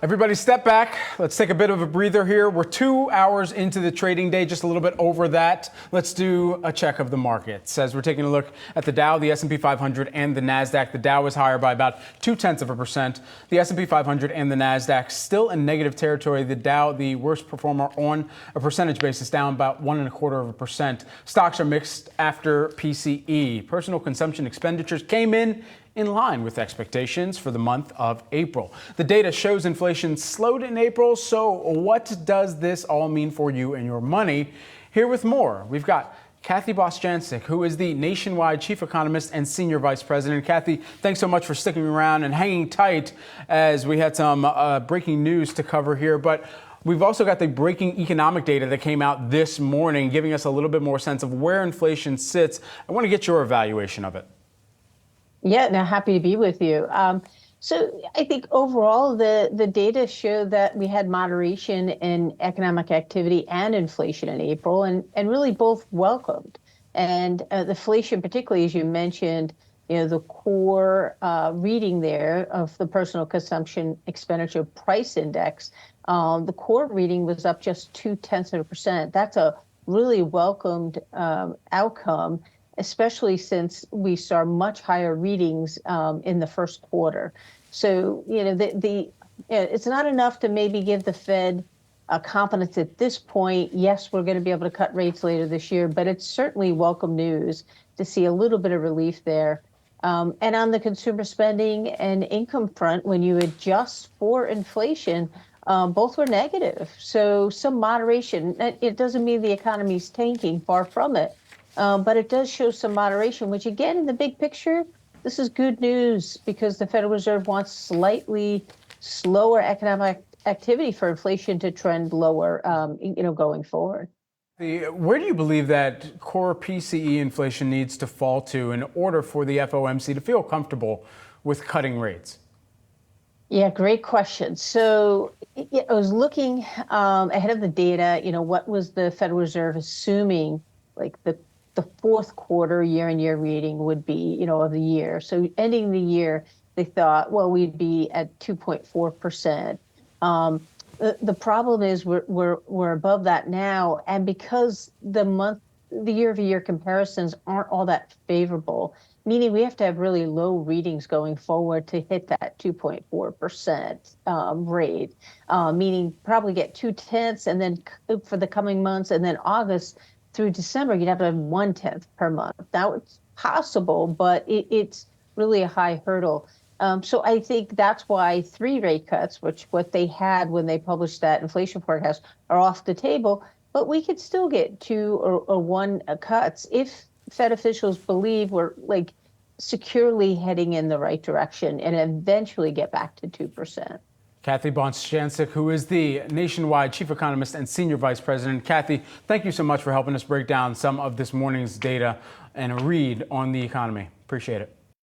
Everybody step back. Let's take a bit of a breather here. We're 2 hours into the trading day, just a little bit over that. Let's do a check of the markets. As we're taking a look at the Dow, the S&P 500 and the NASDAQ, the Dow is higher by about 0.2%. The S&P 500 and the NASDAQ still in negative territory. The Dow, the worst performer on a percentage basis, down about 1.25%. Stocks are mixed after PCE. Personal consumption expenditures came in line with expectations for the month of April. The data shows inflation slowed in April, so what does this all mean for you and your money? Here with more, we've got Kathy Bostjancic, who is the nationwide chief economist and senior vice president. Kathy, thanks so much for sticking around and hanging tight as we had some breaking news to cover here. But we've also got the breaking economic data that came out this morning, giving us a little bit more sense of where inflation sits. I want to get your evaluation of it. Yeah, no, happy to be with you. So I think overall, the data show that we had moderation in economic activity and inflation in April, and really both welcomed. And the inflation, particularly as you mentioned, the core reading there of the personal consumption expenditure price index, the core reading was up just 0.2%. That's a really welcomed outcome, especially since we saw much higher readings in the first quarter. So, it's not enough to maybe give the Fed confidence at this point. Yes, we're going to be able to cut rates later this year, but it's certainly welcome news to see a little bit of relief there. And on the consumer spending and income front, when you adjust for inflation, both were negative. So some moderation. It doesn't mean the economy's tanking, far from it. But it does show some moderation, which again, in the big picture, this is good news because the Federal Reserve wants slightly slower economic activity for inflation to trend lower, going forward. Where do you believe that core PCE inflation needs to fall to in order for the FOMC to feel comfortable with cutting rates? Yeah, great question. So I was looking ahead of the data, what was the Federal Reserve assuming, like the fourth quarter year-on-year reading would be, of the year. So ending the year, they thought, well, we'd be at 2.4%. The problem is we're above that now, and because the year-over-year comparisons aren't all that favorable, meaning we have to have really low readings going forward to hit that 2.4% rate, meaning probably get 0.2, and then for the coming months, and then August through December, you'd have to have 0.1 per month. Now it's possible, but it's really a high hurdle. So I think that's why 3 rate cuts, which what they had when they published that inflation forecast, are off the table. But we could still get 2 or 1 cuts if Fed officials believe we're securely heading in the right direction and eventually get back to 2%. Kathy Bostjancic, who is the nationwide chief economist and senior vice president. Kathy, thank you so much for helping us break down some of this morning's data and a read on the economy. Appreciate it.